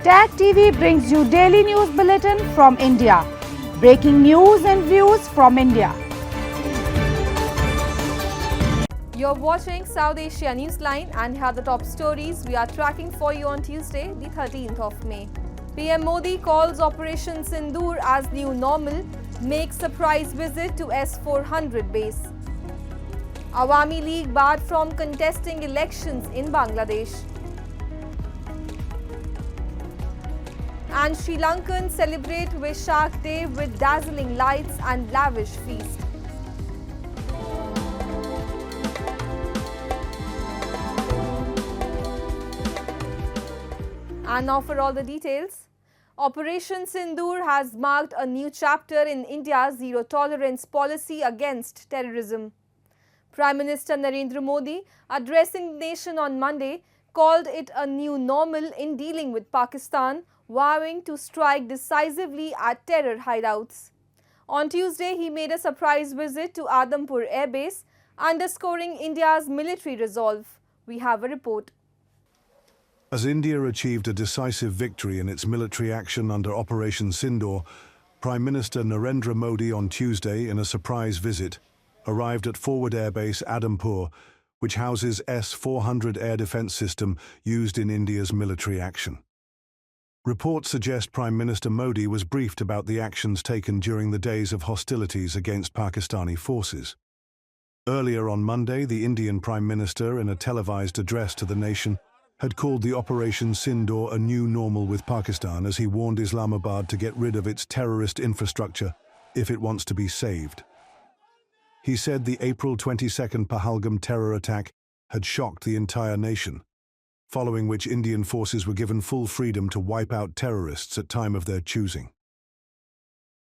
Tag TV brings you daily news bulletin from India. Breaking news and views from India. You're watching South Asia NEWSLINE and here are the top stories we are tracking for you on Tuesday, the 13th of May. PM Modi calls Operation Sindoor as new normal, makes surprise visit to S-400 base. Awami League barred from contesting elections in Bangladesh. And Sri Lankans celebrate Vesak Day with dazzling lights and lavish feast. And now for all the details. Operation Sindoor has marked a new chapter in India's zero-tolerance policy against terrorism. Prime Minister Narendra Modi, addressing the nation on Monday, called it a new normal in dealing with Pakistan, vowing to strike decisively at terror hideouts. On Tuesday, he made a surprise visit to Adampur Air Base, underscoring India's military resolve. We have a report. As India achieved a decisive victory in its military action under Operation Sindoor, Prime Minister Narendra Modi on Tuesday, in a surprise visit, arrived at Forward Air Base Adampur, which houses S-400 air defence system used in India's military action. Reports suggest Prime Minister Modi was briefed about the actions taken during the days of hostilities against Pakistani forces. Earlier on Monday, the Indian Prime Minister, in a televised address to the nation, had called the Operation Sindoor a new normal with Pakistan as he warned Islamabad to get rid of its terrorist infrastructure if it wants to be saved. He said the April 22nd Pahalgam terror attack had shocked the entire nation, following which Indian forces were given full freedom to wipe out terrorists at time of their choosing.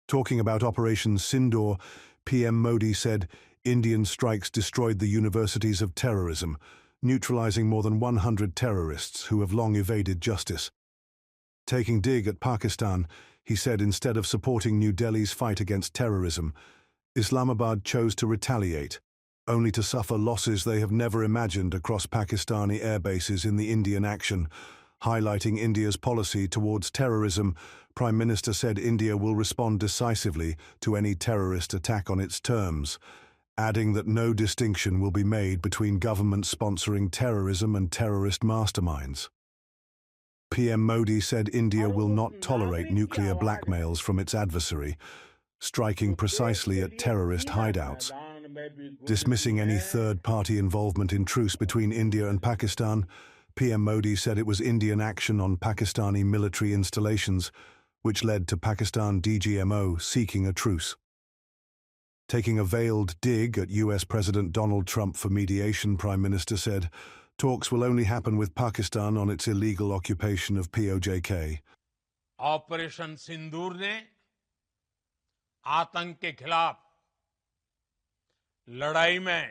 Talking about Operation Sindoor, PM Modi said Indian strikes destroyed the universities of terrorism, neutralizing more than 100 terrorists who have long evaded justice. Taking dig at Pakistan, he said instead of supporting New Delhi's fight against terrorism, Islamabad chose to retaliate, only to suffer losses they have never imagined across Pakistani air bases in the Indian action. Highlighting India's policy towards terrorism, Prime Minister said India will respond decisively to any terrorist attack on its terms, adding that no distinction will be made between governments sponsoring terrorism and terrorist masterminds. PM Modi said India will not tolerate nuclear blackmails from its adversary, striking precisely at terrorist hideouts. Dismissing any third-party involvement in truce between India and Pakistan, PM Modi said it was Indian action on Pakistani military installations which led to Pakistan DGMO seeking a truce. Taking a veiled dig at US President Donald Trump for mediation, Prime Minister said talks will only happen with Pakistan on its illegal occupation of POJK. Operation Sindoor ने आतंक के खिलाफ लड़ाई में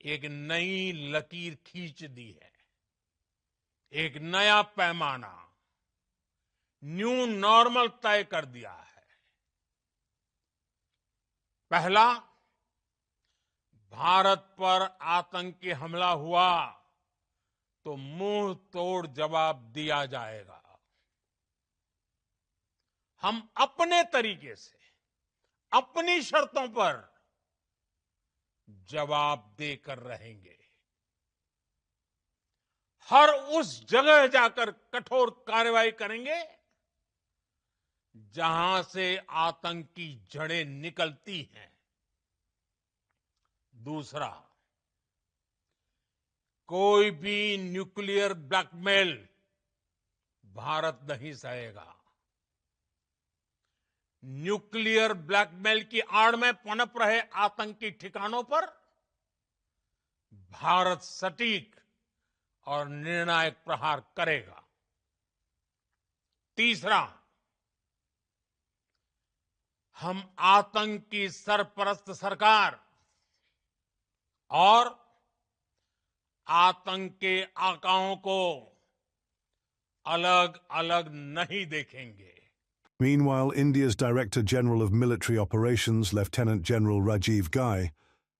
एक नई लकीर खींच दी है, एक नया पैमाना, न्यू नॉर्मल तय कर दिया है। पहला, भारत पर आतंकी हमला हुआ तो मुंह तोड़ जवाब दिया जाएगा। हम अपने तरीके से, अपनी शर्तों पर जवाब देकर रहेंगे। हर उस जगह जाकर कठोर कार्रवाई करेंगे जहां से आतंक की जड़ें निकलती हैं। दूसरा, कोई भी न्यूक्लियर ब्लैकमेल भारत नहीं सहेगा। न्यूक्लियर ब्लैकमेल की आड़ में पनप रहे आतंकी ठिकानों पर भारत सटीक और निर्णायक प्रहार करेगा। तीसरा, हम आतंक की सरपरस्त सरकार और आतंक के आकाओं को अलग अलग नहीं देखेंगे। Meanwhile, India's Director General of Military Operations, Lieutenant General Rajiv Ghai,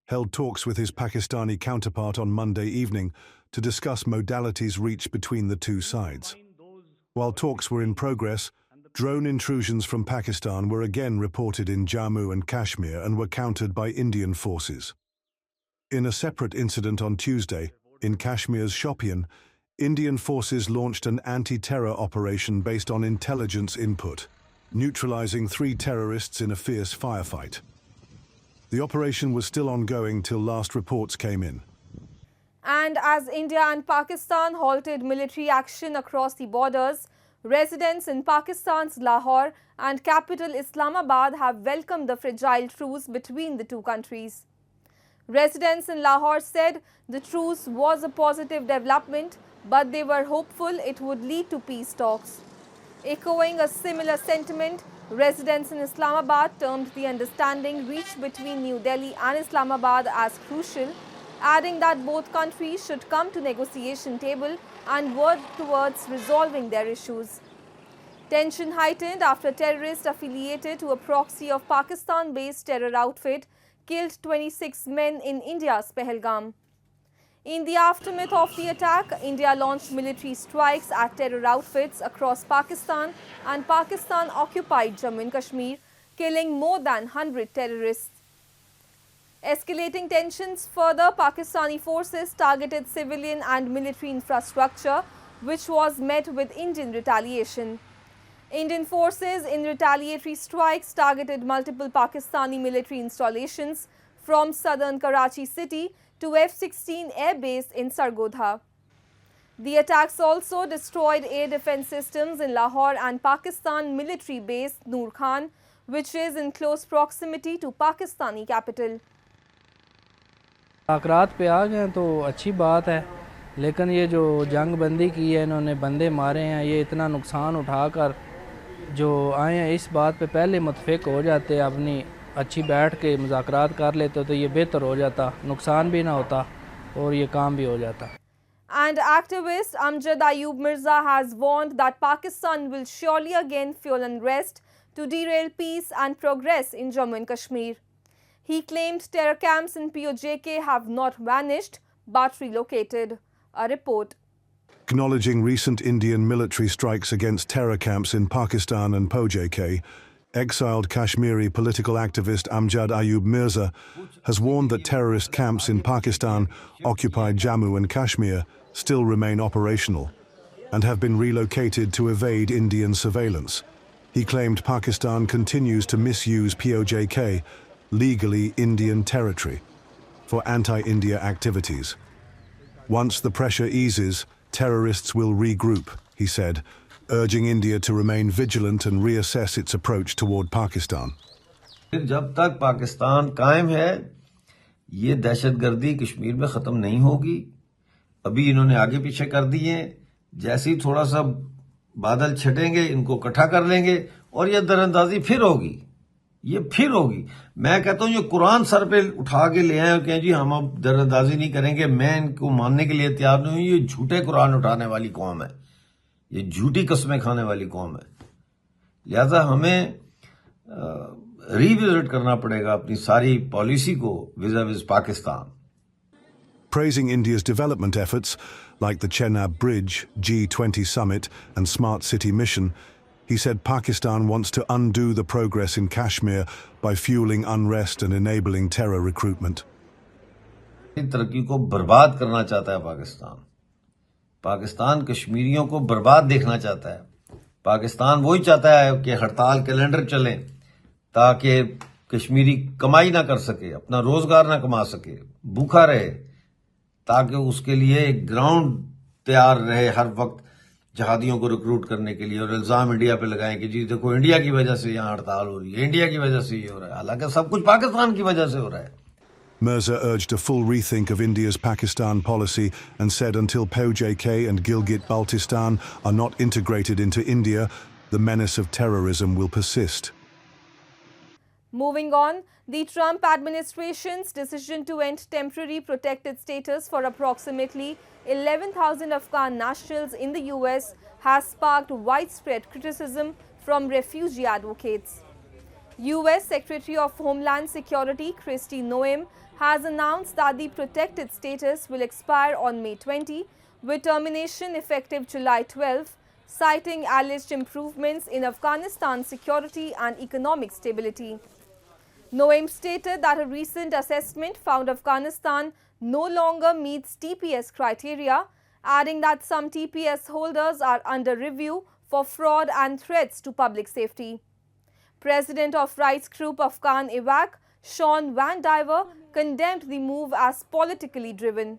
held talks with his Pakistani counterpart on Monday evening to discuss modalities reached between the two sides. While talks were in progress, drone intrusions from Pakistan were again reported in Jammu and Kashmir and were countered by Indian forces. In a separate incident on Tuesday, in Kashmir's Shopian, Indian forces launched an anti-terror operation based on intelligence input, neutralizing 3 terrorists in a fierce firefight. The operation was still ongoing till last reports came in. And as India and Pakistan halted military action across the borders, residents in Pakistan's Lahore and capital Islamabad have welcomed the fragile truce between the two countries. Residents in Lahore said the truce was a positive development, but they were hopeful it would lead to peace talks. Echoing a similar sentiment, residents in Islamabad termed the understanding reached between New Delhi and Islamabad as crucial, adding that both countries should come to negotiation table and work towards resolving their issues. Tension heightened after terrorists affiliated to a proxy of Pakistan-based terror outfit killed 26 men in India's Pahalgam. In the aftermath of the attack, India launched military strikes at terror outfits across Pakistan and Pakistan-occupied Jammu and Kashmir, killing more than 100 terrorists. Escalating tensions further, Pakistani forces targeted civilian and military infrastructure, which was met with Indian retaliation. Indian forces in retaliatory strikes targeted multiple Pakistani military installations from southern Karachi city to F-16 air base in Sargodha. The attacks also destroyed air defense systems in Lahore and Pakistan military base Noor Khan, which is in close proximity to Pakistani capital. मुज़ाकरात पे आ गए तो अच्छी बात है, लेकिन ये जो जंग बंदी की है, इन्होंने बंदे मारे हैं, ये इतना नुकसान उठाकर जो आए हैं, इस बात पे पहले मुतफ़िक हो जाते, अपनी अच्छी बैठ के मुज़ाकरात कर लेते तो ये बेहतर हो जाता, नुकसान भी ना होता और ये काम भी हो जाता. And activist Amjad Ayub Mirza has warned that Pakistan will surely again fuel unrest to derail peace and progress in Jammu and Kashmir. He claimed terror camps in POJK have not vanished but relocated. A report. Acknowledging recent Indian military strikes against terror camps in Pakistan and POJK, exiled Kashmiri political activist Amjad Ayub Mirza has warned that terrorist camps in Pakistan-occupied Jammu and Kashmir still remain operational and have been relocated to evade Indian surveillance. He claimed Pakistan continues to misuse POJK, legally Indian territory, for anti-India activities. Once the pressure eases, terrorists will regroup, he said, urging India to remain vigilant and reassess its approach toward Pakistan. जब तक पाकिस्तान कायम है, ये दहशतगर्दी कश्मीर में ख़त्म नहीं होगी. अभी इन्होंने आगे पीछे कर दिए हैं. जैसे ही थोड़ा सा बादल छटेंगे, इनको इकट्ठा कर लेंगे और ये दरअंदाजी फिर होगी. ये फिर होगी. मैं कहता हूं ये कुरान सर पे उठा के ले आए कि जी हम अब दरअंदाजी नहीं करेंगे. मैं इनको मानने के लिए तैयार नहीं हूं. ये झूठे कुरान उठाने वाली कौम है. ये झूठी कस्में खाने वाली कौम है. लिहाजा हमें रिविजिट करना पड़ेगा अपनी सारी पॉलिसी को विज़ Pakistan. Praising India's development efforts, like the Chenab Bridge, G20 Summit and Smart City Mission, he said Pakistan wants to undo the progress in Kashmir by fueling unrest and enabling terror recruitment. तरक्की को बर्बाद करना चाहता है पाकिस्तान. पाकिस्तान कश्मीरियों को बर्बाद देखना चाहता है. पाकिस्तान वही चाहता है कि हड़ताल कैलेंडर चले ताकि कश्मीरी कमाई ना कर सके, अपना रोजगार ना कमा सके, भूखा रहे, ताकि उसके लिए एक ग्राउंड तैयार रहे हर वक्त जहादियों को रिक्रूट करने के लिए. और इल्जाम इंडिया पे लगाएं कि जी देखो इंडिया की वजह से यहाँ हड़ताल हो रही है, इंडिया की वजह से ये हो रहा है. हालांकि सब कुछ पाकिस्तान की वजह से हो रहा है. Mirza urged a full rethink of India's Pakistan policy and said until POJK and Gilgit-Baltistan are not integrated into India, the menace of terrorism will persist. Moving on, the Trump administration's decision to end temporary protected status for approximately 11,000 Afghan nationals in the US has sparked widespread criticism from refugee advocates. US Secretary of Homeland Security Kristi Noem has announced that the protected status will expire on May 20, with termination effective July 12, citing alleged improvements in Afghanistan's security and economic stability. NEWSLINE stated that a recent assessment found Afghanistan no longer meets TPS criteria, adding that some TPS holders are under review for fraud and threats to public safety. President of rights group Afghan Iraq, Sean Van Diver, condemned the move as politically driven.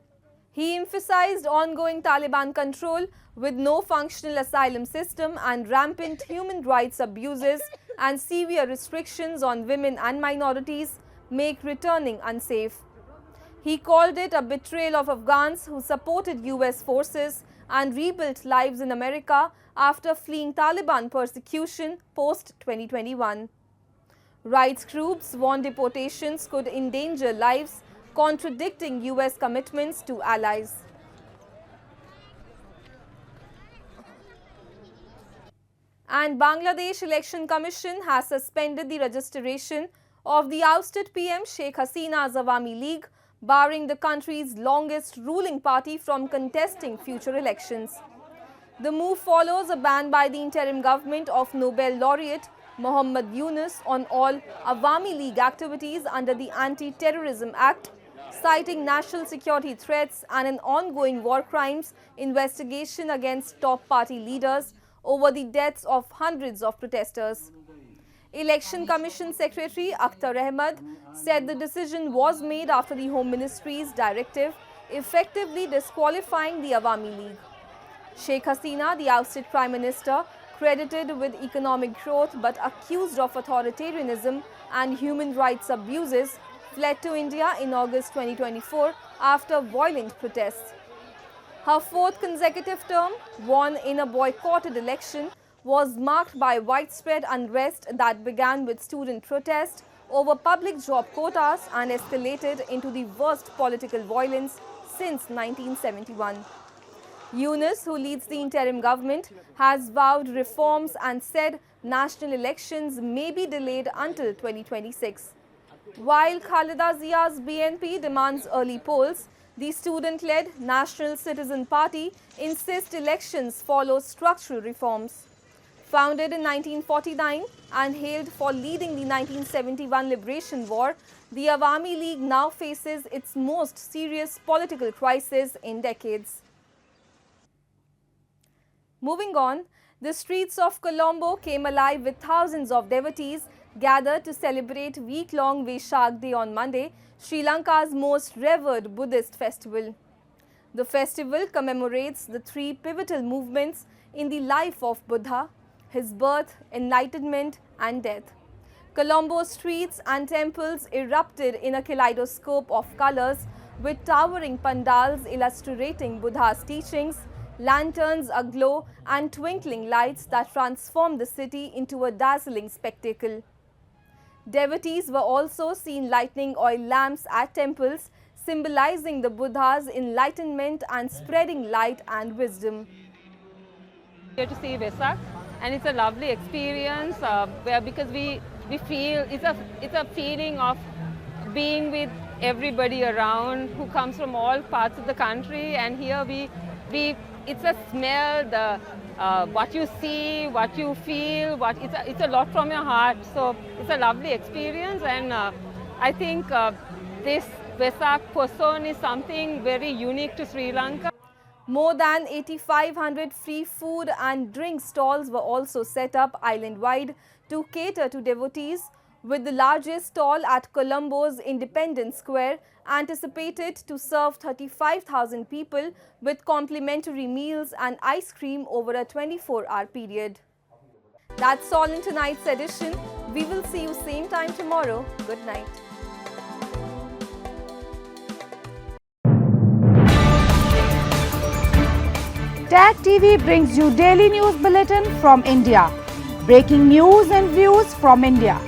He emphasized ongoing Taliban control with no functional asylum system and rampant human rights abuses and severe restrictions on women and minorities make returning unsafe. He called it a betrayal of Afghans who supported US forces and rebuilt lives in America after fleeing Taliban persecution post-2021. Rights groups warned deportations could endanger lives, contradicting US commitments to allies. And Bangladesh Election Commission has suspended the registration of the ousted PM Sheikh Hasina's Awami League, barring the country's longest ruling party from contesting future elections. The move follows a ban by the interim government of Nobel laureate Muhammad Yunus on all Awami League activities under the Anti-Terrorism Act, citing national security threats and an ongoing war crimes investigation against top party leaders over the deaths of hundreds of protesters. Election Commission Secretary Akhtar Ahmed said the decision was made after the Home Ministry's directive effectively disqualifying the Awami League. Sheikh Hasina, the ousted Prime Minister, credited with economic growth but accused of authoritarianism and human rights abuses, fled to India in August 2024 after violent protests. Her fourth consecutive term, won in a boycotted election, was marked by widespread unrest that began with student protest over public job quotas and escalated into the worst political violence since 1971. Yunus, who leads the interim government, has vowed reforms and said national elections may be delayed until 2026. While Khalida Zia's BNP demands early polls, the student-led National Citizen Party insists elections follow structural reforms. Founded in 1949 and hailed for leading the 1971 Liberation War, the Awami League now faces its most serious political crisis in decades. Moving on, the streets of Colombo came alive with thousands of devotees gathered to celebrate week-long Vesak Day on Monday, Sri Lanka's most revered Buddhist festival. The festival commemorates the three pivotal movements in the life of Buddha: his birth, enlightenment, and death. Colombo's streets and temples erupted in a kaleidoscope of colors with towering pandals illustrating Buddha's teachings, lanterns aglow, and twinkling lights that transformed the city into a dazzling spectacle. Devotees were also seen lighting oil lamps at temples, symbolizing the Buddha's enlightenment and spreading light and wisdom. Here to see Vesak, and it's a lovely experience because we feel it's a feeling of being with everybody around who comes from all parts of the country, and here it's a smell, what you see, what you feel, it's a lot from your heart. So it's a lovely experience, and I think this Vesak person is something very unique to Sri Lanka. More than 8,500 free food and drink stalls were also set up island-wide to cater to devotees, with the largest stall at Colombo's Independence Square anticipated to serve 35,000 people with complimentary meals and ice cream over a 24-hour period. That's all in tonight's edition. We will see you same time tomorrow. Good night. Tag TV brings you daily news bulletin from India. Breaking news and views from India.